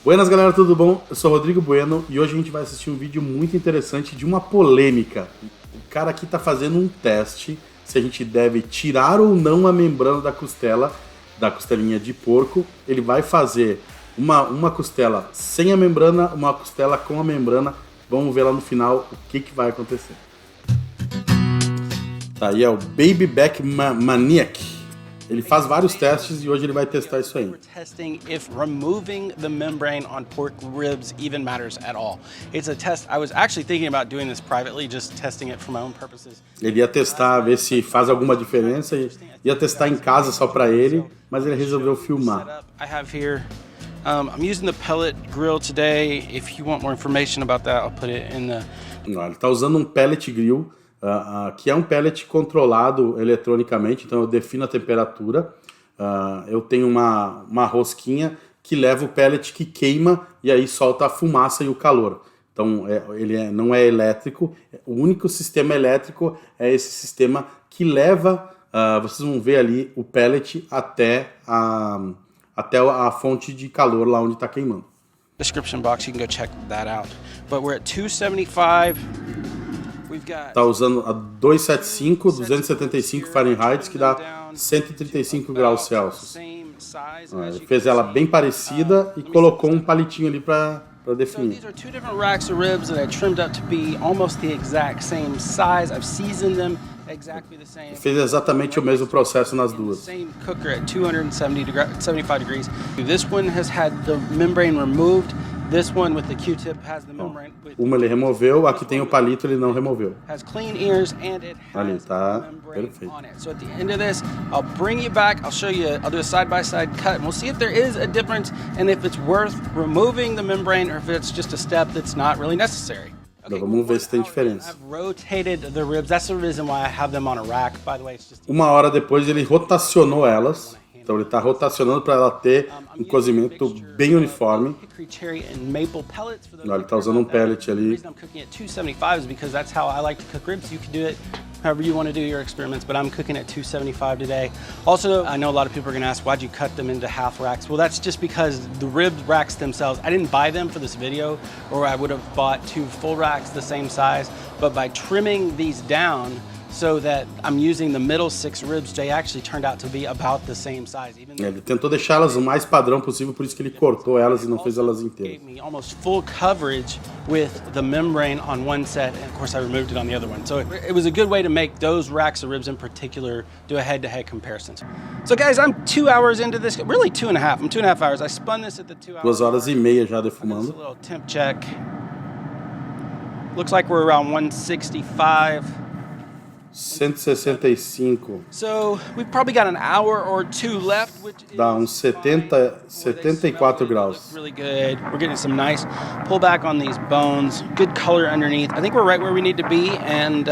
Buenas galera, tudo bom? Eu sou o Rodrigo Bueno e hoje a gente vai assistir um vídeo muito interessante de uma polêmica. O cara aqui tá fazendo um teste se a gente deve tirar ou não a membrana da costela, da costelinha de porco. Ele vai fazer uma costela sem a membrana, uma costela com a membrana. Vamos ver lá no final o que vai acontecer. Tá aí é o Baby Back Maniac. Ele faz vários testes e hoje ele vai testar isso aí. Testing if removing the membrane on pork ribs even matters at all. It's a test. I was actually thinking about doing this privately, just testing it for my own purposes. Ele ia testar, ver se faz alguma diferença, ia testar em casa só para ele, mas ele resolveu filmar. I have here. I'm using the pellet grill today. If you want more information about that, I'll put it in the. Ele está usando um pellet grill. Que é um pellet controlado eletronicamente, então eu defino a temperatura. Eu tenho uma rosquinha que leva o pellet que queima e aí solta a fumaça e o calor. Então não é elétrico, o único sistema elétrico é esse sistema que leva, vocês vão ver ali, o pellet até a fonte de calor lá onde está queimando. Description box, you can go check that out. But we're at 275. Tá usando a 275 Fahrenheit, que dá 135 graus Celsius. Ele fez ela bem parecida e colocou um palitinho ali para definir. Fez exatamente o mesmo processo nas duas. Uma ele removeu, aqui tem o palito, ele não removeu. Ali tá perfeito. So at the end of this, I'll bring you back, I'll show you, I'll do a side-by-side cut, and we'll see if there is a difference and if it's worth removing the membrane or if it's just a step that's not really necessary. Então vamos ver se tem diferença. Uma hora depois ele rotacionou elas. Então ele está rotacionando para ela ter um cozimento bem uniforme. Ele está usando um pellet ali. However you want to do your experiments, but I'm cooking at 275 today. Also, I know a lot of people are going to ask, why'd you cut them into half racks? Well, that's just because the rib racks themselves, I didn't buy them for this video, or I would have bought 2 full racks the same size, but by trimming these down, so that I'm using the middle 6 ribs, they actually turned out to be about the same size. Ele tentou deixá-las o mais padrão possível, por isso que ele cortou elas e não fez elas inteiras. Almost full coverage with the membrane on one set, and of course I removed it on the other one. So it was a good way to make those racks of ribs in particular do a head-to-head comparison. So guys, I'm 2 hours into this, really 2.5. I'm 2.5 hours. I spun this at the 2 hours. 2 horas e meia já defumando. A little temp check. Looks like we're around 165. 165. So we've probably got an hour or 2 left, which dá uns 74 graus. Really good. We're getting some nice pullback on these bones. Good color underneath. I think we're right where we need to be, and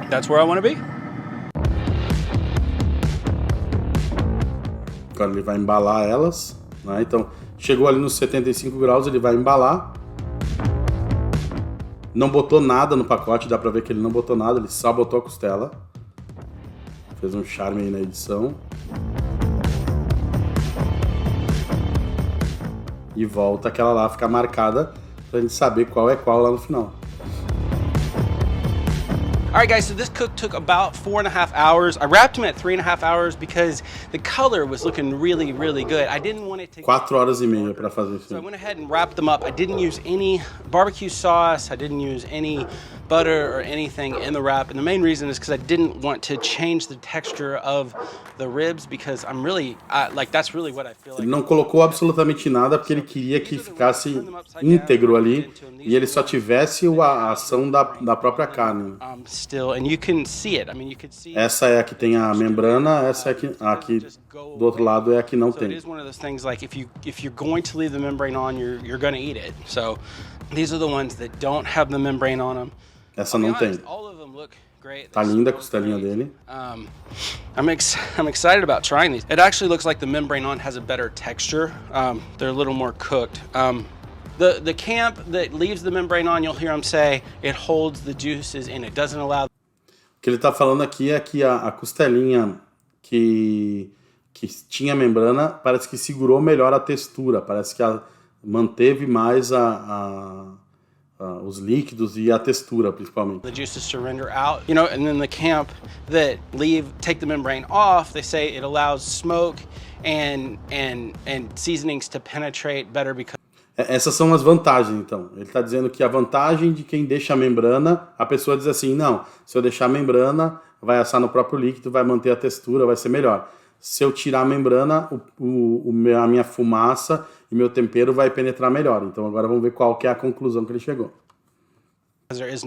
that's where I want to be. Agora ele vai embalar elas, né? Então chegou ali nos 75 graus, ele vai embalar. Não botou nada no pacote, dá pra ver que ele não botou nada, ele só botou a costela. Fez um charme aí na edição. E volta aquela lá ficar marcada pra gente saber qual é qual lá no final. All right, guys, so this cook took about 4.5 hours. I wrapped him at 3.5 hours because the color was looking really, really good. I didn't want it to... 4 horas e meia para fazer isso. So I went ahead and wrapped them up. I didn't use any barbecue sauce. I didn't use any butter or anything in the wrap. And the main reason is because I didn't want to change the texture of the ribs because I'm really, that's really what I feel like. Ele não colocou absolutamente nada porque ele queria que ficasse íntegro ali e ele só tivesse a ação da própria carne. Still, and you can see it. I mean, you can see. Essa é a que tem a membrana, essa é a que do outro lado é a que não tem. It is one of those things like if you're going to leave the membrane on, you're going to eat it. So these are the ones that don't have the membrane on them. Essa não tem. Tá linda a costelinha dele. I'm excited about trying these. It actually looks like the membrane on has a better texture. They're a little more cooked. The camp that leaves the membrane on, you'll hear him say, it holds the juices in. It doesn't allow. O que ele tá falando aqui é que a costelinha que que tinha membrana, parece que segurou melhor a textura, parece que manteve mais os líquidos e a textura, principalmente. The juices surrender out, you know, and then the camp that take the membrane off, they say it allows smoke and seasonings to penetrate better because... Essas são as vantagens, então. Ele está dizendo que a vantagem de quem deixa a membrana, a pessoa diz assim, não, se eu deixar a membrana, vai assar no próprio líquido, vai manter a textura, vai ser melhor. Se eu tirar a membrana, a minha fumaça e meu tempero vai penetrar melhor. Então agora vamos ver qual que é a conclusão que ele chegou. There is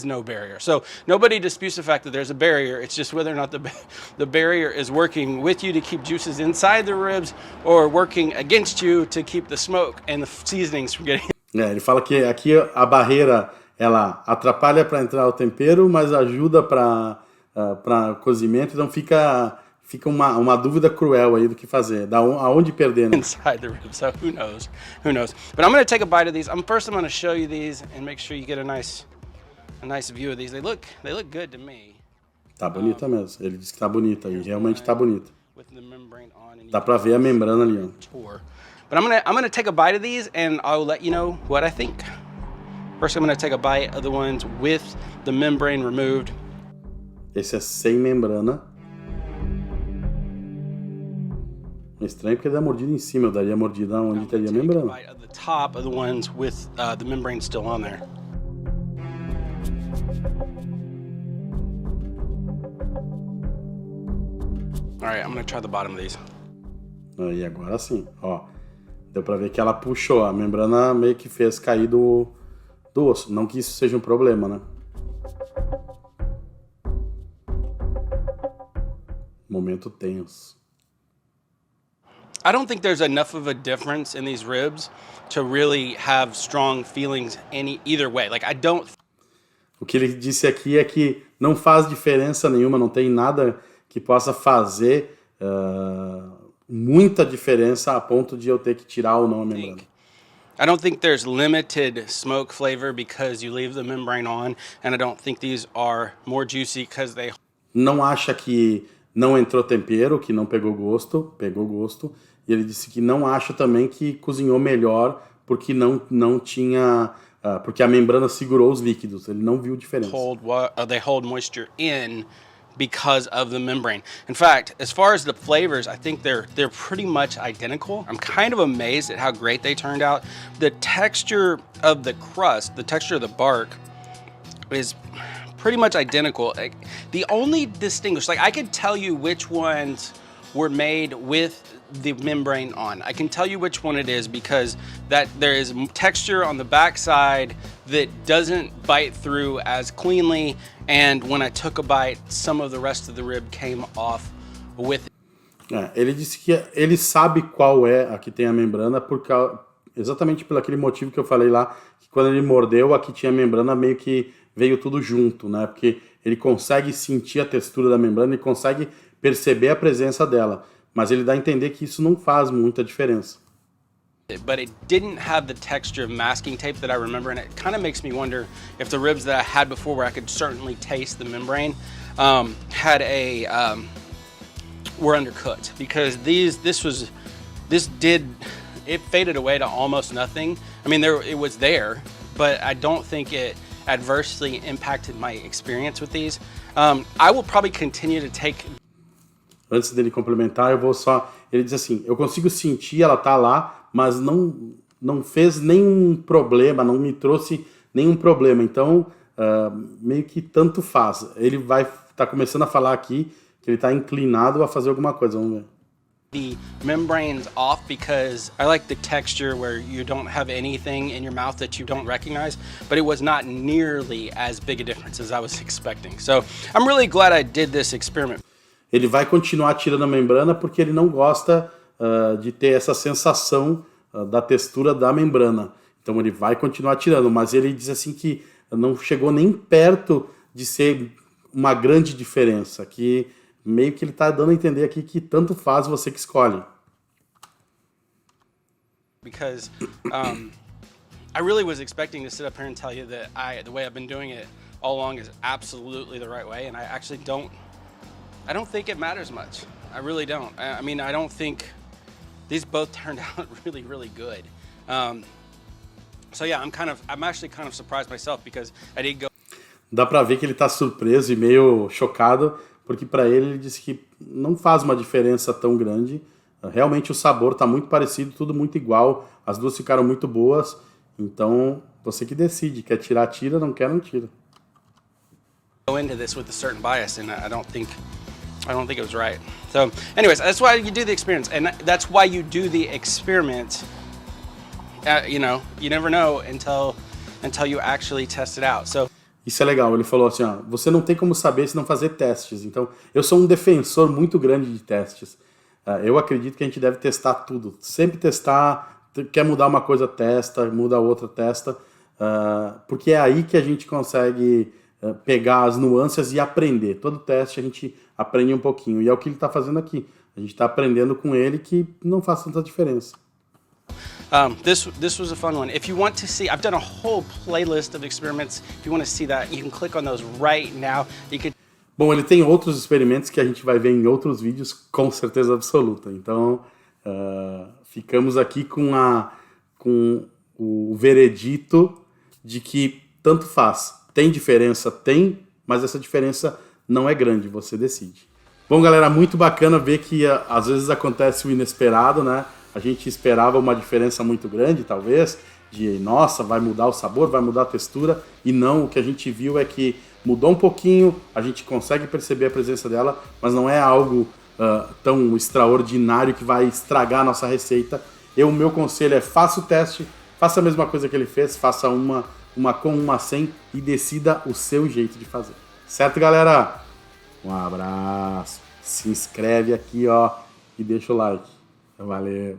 no barrier. So nobody disputes the fact that there's a barrier. It's just whether or not the barrier is working with you to keep juices inside the ribs or working against you to keep the smoke and the seasonings from getting... Ele fala que aqui a barreira, ela atrapalha para entrar o tempero, mas ajuda para cozimento, então fica uma dúvida cruel aí do que fazer, aonde perder, né? Inside the rib, so who knows? But I'm going to take a bite of these. First I'm going to show you these and make sure you get a nice view of these. They look good to me. Tá bonita mesmo. Ele disse que tá bonita e realmente tá bonita. With the membrane on and dá para ver a membrana ali, ó. But I'm going to take a bite of these and I'll let you know what I think. First I'm going to take a bite of the ones with the membrane removed. Esse é sem membrana. É estranho porque dá mordida em cima, eu daria mordida onde teria a membrana. The top of the ones with the membrane still on there. All right, I'm going to try the bottom of these. E agora sim, ó. Deu pra ver que ela puxou, a membrana meio que fez cair do osso. Não que isso seja um problema, né? Momento tenso. I don't think there's enough of a difference in these ribs to really have strong feelings either way. Like I don't... O que ele disse aqui é que não faz diferença nenhuma, não tem nada que possa fazer muita diferença a ponto de eu ter que tirar ou não a membrana. I don't think there's limited smoke flavor because you leave the membrane on, and I don't think these are more juicy because they... Não acha que não entrou tempero, que não pegou gosto, e ele disse que não acha também que cozinhou melhor porque não tinha, porque a membrana segurou os líquidos, ele não viu diferença. They hold moisture in because of the membrane. In fact, as far as the flavors, I think they're pretty much identical. I'm kind of amazed at how great they turned out. The texture of the crust, the texture of the bark is pretty much identical. The only distinguished, like I could tell you which ones were made with the membrane on. I can tell you which one it is because there is texture on the back side that doesn't bite through as cleanly, and when I took a bite, some of the rest of the rib came off with it. Ele disse que ele sabe qual é a que tem a membrana exatamente por aquele motivo que eu falei lá, que quando ele mordeu, aqui tinha a membrana, meio que veio tudo junto, né? Porque ele consegue sentir a textura da membrana e consegue perceber a presença dela. Mas ele dá a entender que isso não faz muita diferença. But it didn't have the texture of masking tape that I remember, and it kind of makes me wonder if the ribs that I had before, where I could certainly taste the membrane, were undercooked, because it faded away to almost nothing. I mean, it was there, but I don't think it adversely impacted my experience with these. I will probably continue to take... Antes dele complementar, ele diz assim, eu consigo sentir, ela tá lá, mas não fez nenhum problema, não me trouxe nenhum problema. Então, meio que tanto faz. Ele tá começando a falar aqui que ele tá inclinado a fazer alguma coisa, vamos ver. The membrane's off because I like the texture where you don't have anything in your mouth that you don't recognize, but it was not nearly as big a difference as I was expecting. So I'm really glad I did this experiment. Ele vai continuar tirando a membrana porque ele não gosta de ter essa sensação da textura da membrana. Então ele vai continuar tirando, mas ele diz assim que não chegou nem perto de ser uma grande diferença, que meio que ele está dando a entender aqui que tanto faz, você que escolhe. Because I really was expecting to sit up here and tell you that the way I've been doing it all along is absolutely the right way, and I actually don't think it matters much. I really don't. I mean, I don't think these both turned out really, really good. So yeah, I'm actually kind of surprised myself because I did go. Dá pra ver que ele tá surpreso e meio chocado, porque pra ele disse que não faz uma diferença tão grande. Realmente o sabor tá muito parecido, tudo muito igual. As duas ficaram muito boas. Então, você que decide. Quer tirar, tira. Não quer, não tira. Go into this with a certain bias, and I don't think it was right. So, anyways, that's why you do the experiments, and that's why you do the experiment. You know, you never know until you actually test it out. So. Isso é legal. Ele falou assim, ó, você não tem como saber se não fazer testes. Então, eu sou um defensor muito grande de testes. Eu acredito que a gente deve testar tudo. Sempre testar. Quer mudar uma coisa, testa. Muda outra, testa. Porque é aí que a gente consegue pegar as nuances e aprender. Todo teste a gente aprende um pouquinho. E é o que ele está fazendo aqui. A gente está aprendendo com ele que não faz tanta diferença. This was a fun one. If you want to see, I've done a whole playlist of experiments. If you want to see that, you can click on those right now. You could. Bom, ele tem outros experimentos que a gente vai ver em outros vídeos, com certeza absoluta. Então, ficamos aqui com o veredito de que tanto faz. Tem diferença? Tem, mas essa diferença não é grande, você decide. Bom, galera, muito bacana ver que às vezes acontece o inesperado, né? A gente esperava uma diferença muito grande, talvez, de, nossa, vai mudar o sabor, vai mudar a textura, e não, o que a gente viu é que mudou um pouquinho, a gente consegue perceber a presença dela, mas não é algo tão extraordinário que vai estragar a nossa receita. O meu conselho é, faça o teste, faça a mesma coisa que ele fez, faça uma com, uma sem, e decida o seu jeito de fazer. Certo, galera? Um abraço, se inscreve aqui, ó, e deixa o like. Valeu!